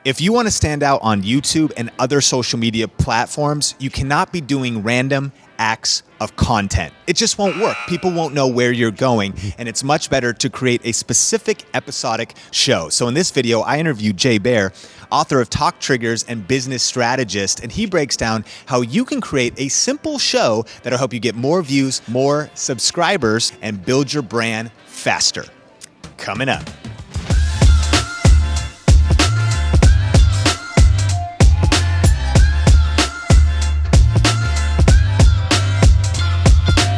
If you want to stand out on YouTube and other social media platforms, you cannot be doing random acts of content. It just won't work. People won't know where you're going, and it's much better to create a specific episodic show. So in this video, I interviewed Jay Baer, author of Talk Triggers and business strategist, and he breaks down how you can create a simple show that'll help you get more views, more subscribers, and build your brand faster. Coming up.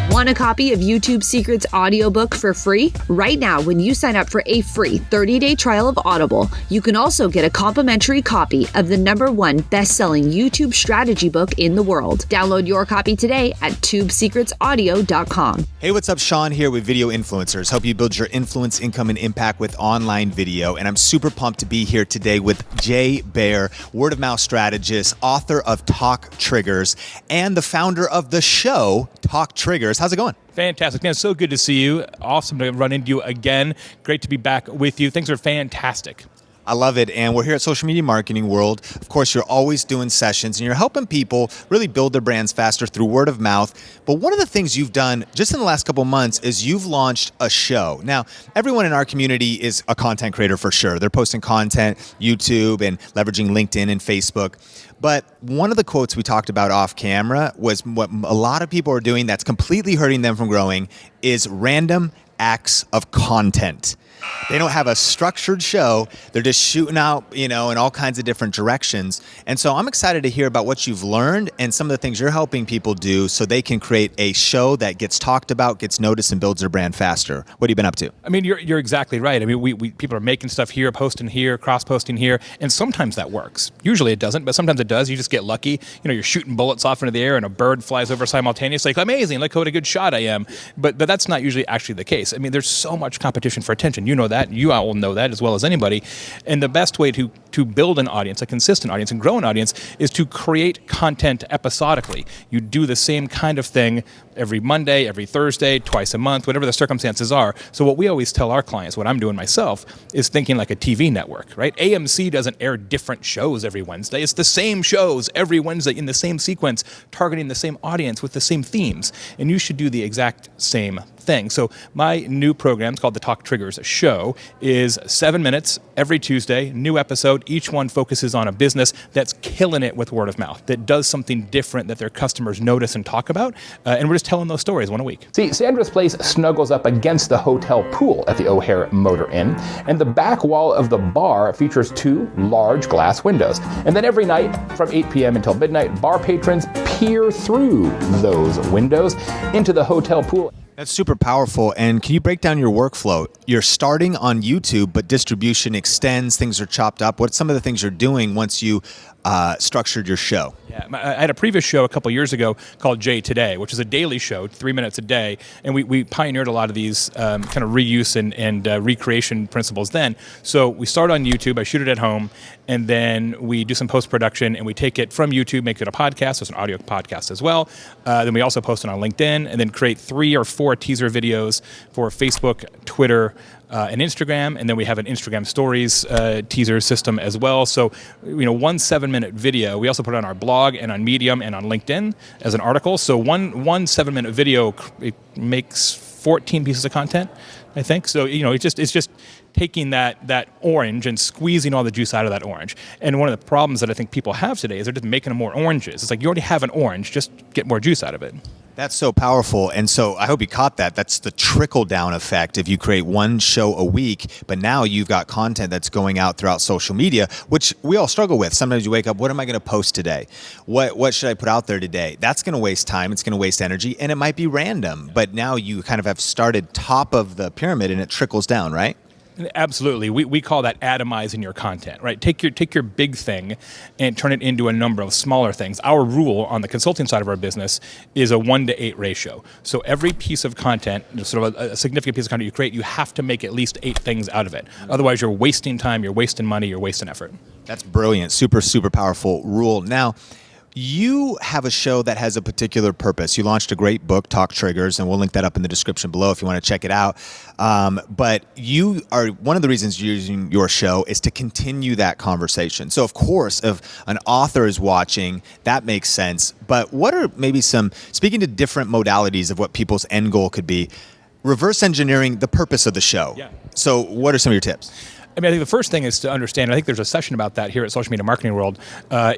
Want a copy of YouTube Secrets audiobook for free? Right now, when you sign up for a free 30-day trial of Audible, you can also get a complimentary copy of the #1 best-selling YouTube strategy book in the world. Download your copy today at tubesecretsaudio.com. Hey, what's up? Sean here with Video Influencers. Help you build your influence, income, and impact with online video. And I'm super pumped to be here today with Jay Baer, word of mouth strategist, author of Talk Triggers, and the founder of the show, Talk Triggers. How's it going? Fantastic, man. So good to see you. Awesome to run into you again. Great to be back with you. Things are fantastic. I love it. And we're here at Social Media Marketing World. Of course, you're always doing sessions and you're helping people really build their brands faster through word of mouth. But one of the things you've done just in the last couple of months is you've launched a show. Now, everyone in our community is a content creator for sure. They're posting content, YouTube, and leveraging LinkedIn and Facebook. But one of the quotes we talked about off camera was what a lot of people are doing that's completely hurting them from growing is random acts of content. They don't have a structured show. They're just shooting out, in all kinds of different directions. And so I'm excited to hear about what you've learned and some of the things you're helping people do so they can create a show that gets talked about, gets noticed, and builds their brand faster. What have you been up to? I mean, you're exactly right. I mean, we people are making stuff here, posting here, cross-posting here, and sometimes that works. Usually it doesn't, but sometimes it does. You just get lucky. You're shooting bullets off into the air and a bird flies over simultaneously. Like, amazing, look what a good shot I am. But that's not usually actually the case. I mean, there's so much competition for attention. You know that. You all know that as well as anybody. And the best way to build an audience, a consistent audience, and grow an audience is to create content episodically. You do the same kind of thing every Monday, every Thursday, twice a month, whatever the circumstances are. So what we always tell our clients, what I'm doing myself, is thinking like a TV network, right? AMC doesn't air different shows every Wednesday. It's the same shows every Wednesday in the same sequence, targeting the same audience with the same themes. And you should do the exact same thing. So my new program, called the Talk Triggers Show, is 7 minutes every Tuesday, new episode. Each one focuses on a business that's killing it with word of mouth, that does something different that their customers notice and talk about. And we're just telling those stories one a week. See, Sandra's place snuggles up against the hotel pool at the O'Hare Motor Inn, and the back wall of the bar features 2 large glass windows. And then every night from 8 p.m. until midnight, bar patrons peer through those windows into the hotel pool. That's super powerful. And can you break down your workflow? You're starting on YouTube, but distribution extends, things are chopped up. What's some of the things you're doing once you structured your show? Yeah, I had a previous show a couple years ago called Jay Today, which is a daily show, 3 minutes a day, and we pioneered a lot of these kind of reuse and recreation principles then. So we start on YouTube, I shoot it at home, and then we do some post-production, and we take it from YouTube, make it a podcast, so it's an audio podcast as well. Then we also post it on LinkedIn, and then create 3 or 4 teaser videos for Facebook, Twitter, and Instagram, and then we have an Instagram Stories teaser system as well. So, 1 7-minute video. We also put it on our blog and on Medium and on LinkedIn as an article. So one 7-minute video it makes 14 pieces of content, I think. So it's just taking that orange and squeezing all the juice out of that orange. And one of the problems that I think people have today is they're just making them more oranges. It's like you already have an orange, just get more juice out of it. That's so powerful. And so I hope you caught that. That's the trickle-down effect. If you create one show a week, but now you've got content that's going out throughout social media, which we all struggle with. Sometimes you wake up, what am I going to post today? What should I put out there today? That's going to waste time. It's going to waste energy, and it might be random. But now you kind of have started top of the pyramid, and it trickles down, right? Absolutely. We call that atomizing your content, right? Take your big thing and turn it into a number of smaller things. Our rule on the consulting side of our business is a 1-to-8 ratio. So every piece of content, sort of a significant piece of content you create, you have to make at least 8 things out of it. Otherwise, you're wasting time, you're wasting money, you're wasting effort. That's brilliant. Super, super powerful rule. Now, You have a show that has a particular purpose. You launched a great book, Talk Triggers, and we'll link that up in the description below if you want to check it out. But you are one of the reasons you're using your show is to continue that conversation. So, of course, if an author is watching, that makes sense. But what are maybe speaking to different modalities of what people's end goal could be, reverse engineering the purpose of the show. Yeah. So what are some of your tips? I mean, I think the first thing is to understand, I think there's a session about that here at Social Media Marketing World,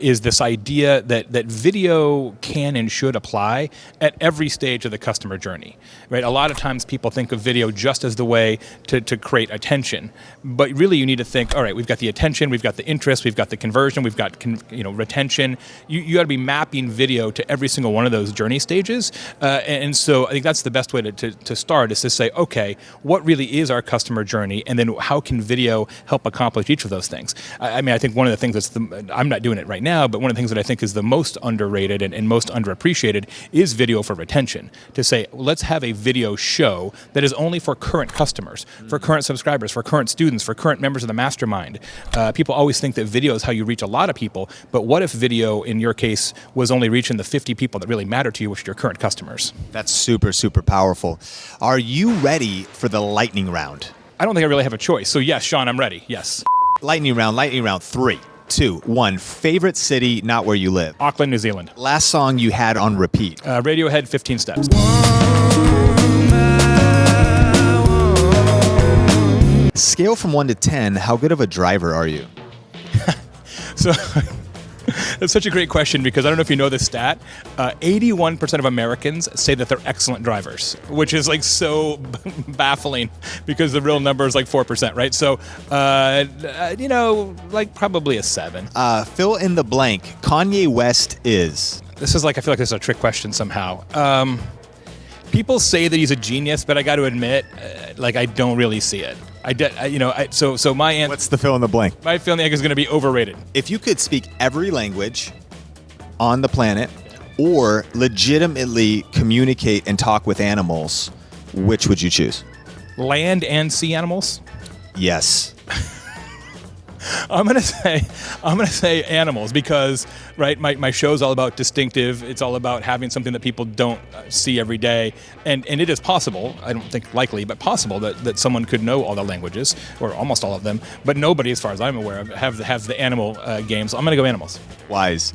is this idea that video can and should apply at every stage of the customer journey, right? A lot of times people think of video just as the way to create attention, but really you need to think, all right, we've got the attention, we've got the interest, we've got the conversion, we've got retention. You got to be mapping video to every single one of those journey stages, and so I think that's the best way to start is to say, okay, what really is our customer journey, and then how can video help accomplish each of those things? I mean, I think one of the things I'm not doing it right now, but one of the things that I think is the most underrated and most underappreciated is video for retention. To say, let's have a video show that is only for current customers, for current subscribers, for current students, for current members of the mastermind. People always think that video is how you reach a lot of people, but what if video, in your case, was only reaching the 50 people that really matter to you, which are your current customers? That's super, super powerful. Are you ready for the lightning round? I don't think I really have a choice. So yes, Sean, I'm ready. Yes. Lightning round. 3, 2, 1. Favorite city, not where you live. Auckland, New Zealand. Last song you had on repeat. Radiohead, 15 Steps. Scale from 1 to 10, how good of a driver are you? So that's such a great question because I don't know if you know this stat. 81% of Americans say that they're excellent drivers, which is like so baffling because the real number is like 4%, right? So, like probably a 7. Fill in the blank. Kanye West is. This is like, I feel like this is a trick question somehow. People say that he's a genius, but I got to admit, I don't really see it. So my answer. What's the fill in the blank? My feeling is going to be overrated. If you could speak every language on the planet or legitimately communicate and talk with animals, which would you choose? Land and sea animals? Yes. I'm gonna say animals because my show's all about distinctive. It's all about having something that people don't see every day, and it is possible. I don't think likely, but possible that someone could know all the languages or almost all of them, but nobody, as far as I'm aware of, has the animal game. So I'm gonna go animals. Wise.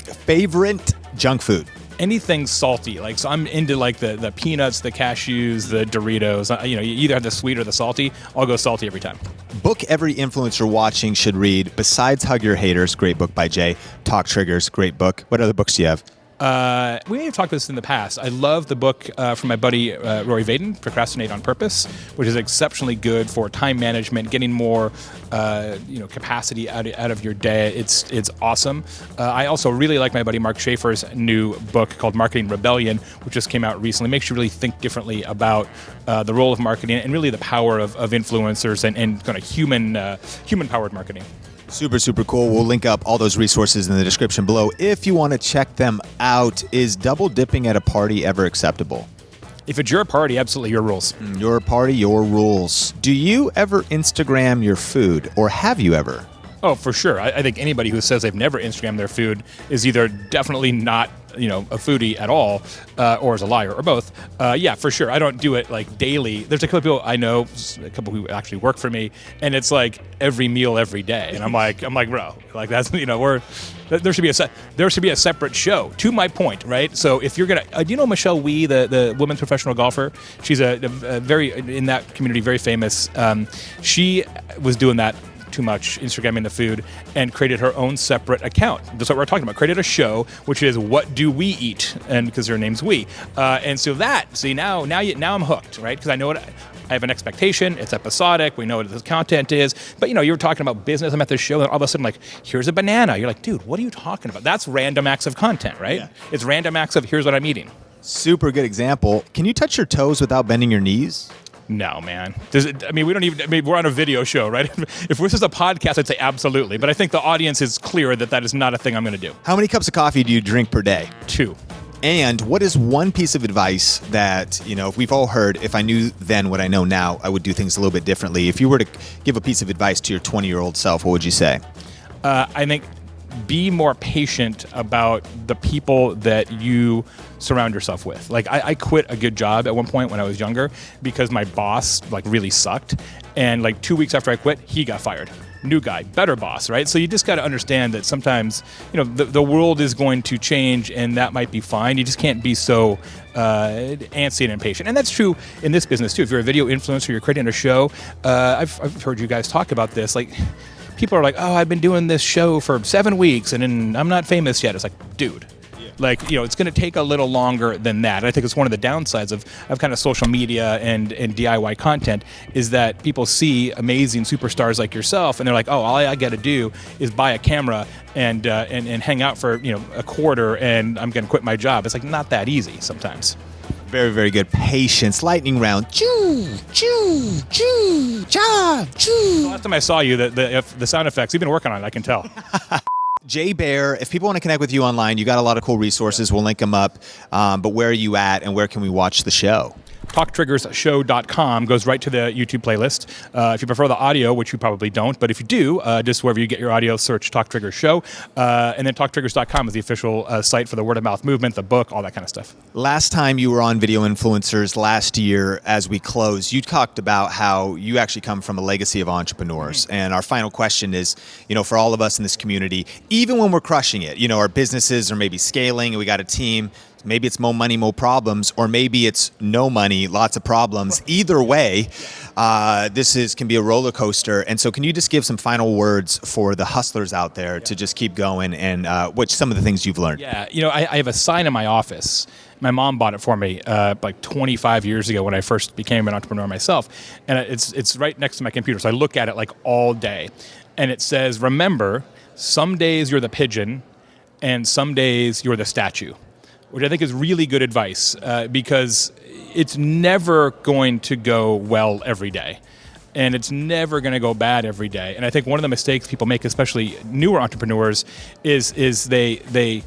Favorite junk food? Anything salty, so I'm into the peanuts, the cashews, the Doritos. You either have the sweet or the salty. I'll go salty every time. Book every influencer watching should read. Besides Hug Your Haters, great book by Jay. Talk Triggers, great book. What other books do you have? We may have talked about this in the past. I love the book from my buddy Rory Vaden, Procrastinate on Purpose, which is exceptionally good for time management, getting more capacity out of your day. It's awesome. I also really like my buddy Mark Schaefer's new book called Marketing Rebellion, which just came out recently. Makes you really think differently about the role of marketing and really the power of influencers and kind of human-powered marketing. Super, super cool. We'll link up all those resources in the description below if you want to check them out. Is double dipping at a party ever acceptable? If it's your party, absolutely your rules. Your party, your rules. Do you ever Instagram your food, or have you ever? Oh, for sure. I think anybody who says they've never Instagrammed their food is either definitely not, a foodie at all, or is a liar, or both. Yeah, for sure. I don't do it daily. There's a couple of people I know, a couple who actually work for me, and it's every meal every day. And I'm like, bro, that's there should be a separate show. To my point, right? So if you're gonna, do you know Michelle Wee, the women's professional golfer? She's a very in that community very famous. She was doing that too much, Instagramming the food, and created her own separate account. That's what we're talking about. Created a show, which is What Do We Eat? And because her name's We. And so now I'm hooked, right? Because I know what I have an expectation. It's episodic. We know what the content is. But you're talking about business. I'm at this show, and all of a sudden, here's a banana. You're like, dude, what are you talking about? That's random acts of content, right? Yeah. It's random acts of here's what I'm eating. Super good example. Can you touch your toes without bending your knees? No, man. We're on a video show, right? If this is a podcast, I'd say absolutely. But I think the audience is clear that is not a thing I'm going to do. How many cups of coffee do you drink per day? 2. And what is one piece of advice that, we've all heard, if I knew then what I know now, I would do things a little bit differently. If you were to give a piece of advice to your 20-year-old self, what would you say? I think be more patient about the people that you surround yourself with. Like I quit a good job at one point when I was younger because my boss like really sucked. And like 2 weeks after I quit, he got fired. New guy, better boss, right? So you just got to understand that sometimes, the world is going to change and that might be fine. You just can't be so antsy and impatient. And that's true in this business too. If you're a video influencer, you're creating a show, I've heard you guys talk about this. Like people are like, oh, I've been doing this show for 7 weeks and I'm not famous yet. It's like, dude. Like, it's going to take a little longer than that. And I think it's one of the downsides of kind of social media and DIY content is that people see amazing superstars like yourself and they're like, oh, all I got to do is buy a camera and hang out for, a quarter and I'm going to quit my job. It's like not that easy sometimes. Very, very good. Patience. Lightning round. Choo, choo, choo, cha, choo. The last time I saw you, the sound effects, you've been working on it, I can tell. Jay Baer, if people want to connect with you online, you got a lot of cool resources. We'll link them up. But where are you at and where can we watch the show? TalkTriggersShow.com goes right to the YouTube playlist. If you prefer the audio, which you probably don't, but if you do, just wherever you get your audio, search Talk Triggers Show. And then TalkTriggers.com is the official site for the word of mouth movement, the book, all that kind of stuff. Last time you were on Video Influencers last year as we close, you talked about how you actually come from a legacy of entrepreneurs. Mm-hmm. And our final question is, for all of us in this community, even when we're crushing it, our businesses are maybe scaling and we got a team, maybe it's more money, more problems, or maybe it's no money, lots of problems. Either way, this can be a roller coaster. And so can you just give some final words for the hustlers out there to just keep going and some of the things you've learned? Yeah, I have a sign in my office. My mom bought it for me like 25 years ago when I first became an entrepreneur myself. And it's right next to my computer. So I look at it like all day. And it says, remember, some days you're the pigeon and some days you're the statue. Which I think is really good advice because it's never going to go well every day. And it's never going to go bad every day. And I think one of the mistakes people make, especially newer entrepreneurs, is they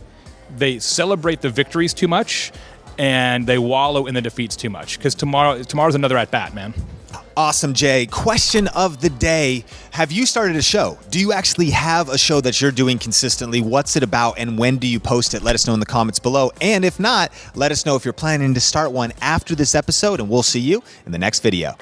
celebrate the victories too much and they wallow in the defeats too much. Because tomorrow's another at-bat, man. Awesome, Jay. Question of the day. Have you started a show? Do you actually have a show that you're doing consistently? What's it about and when do you post it? Let us know in the comments below. And if not, let us know if you're planning to start one after this episode and we'll see you in the next video.